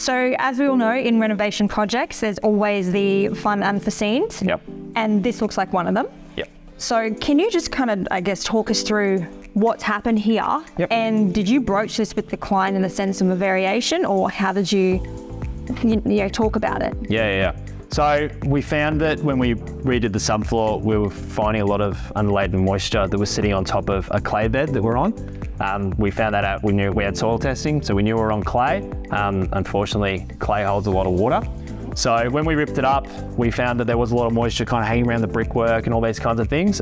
So as we all know, in renovation projects, there's always the fun unforeseens. Yep. And this looks like one of them. Yep. So can you just kind of, I guess, talk us through what's happened here? Yep. And did you broach this with the client in the sense of a variation, or how did you talk about it? Yeah. So we found that when we redid the subfloor, we were finding a lot of unladen moisture that was sitting on top of a clay bed that we're on. We found that out. We knew we had soil testing, so we knew we were on clay. Unfortunately, clay holds a lot of water. So when we ripped it up, we found that there was a lot of moisture kind of hanging around the brickwork and all these kinds of things.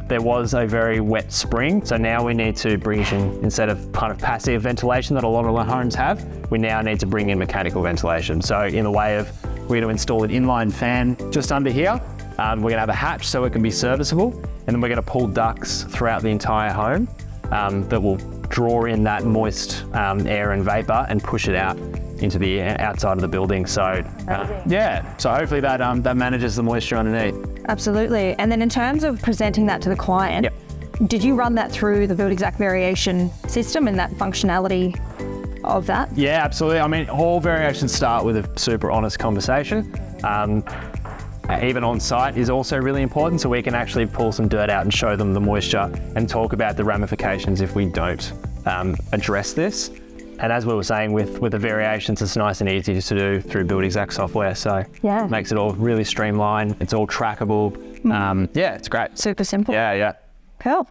There was a very wet spring, so now we need to bring in, instead of kind of passive ventilation that a lot of our homes have, we now need to bring in mechanical ventilation. So in the way of, we're going to install an inline fan just under here. We're going to have a hatch so it can be serviceable, and then we're going to pull ducts throughout the entire home that will draw in that moist air and vapor and push it out into the outside of the building. So so hopefully that manages the moisture underneath. Absolutely. And then in terms of presenting that to the client, did you run that through the Buildxact variation system and that functionality of that? Yeah, absolutely. I mean, all variations start with a super honest conversation. Even on site is also really important, so we can actually pull some dirt out and show them the moisture and talk about the ramifications if we don't address this. And as we were saying, with the variations, it's nice and easy to do through Buildxact software. So it makes it all really streamlined. It's all trackable. It's great. Super simple. Yeah. Cool.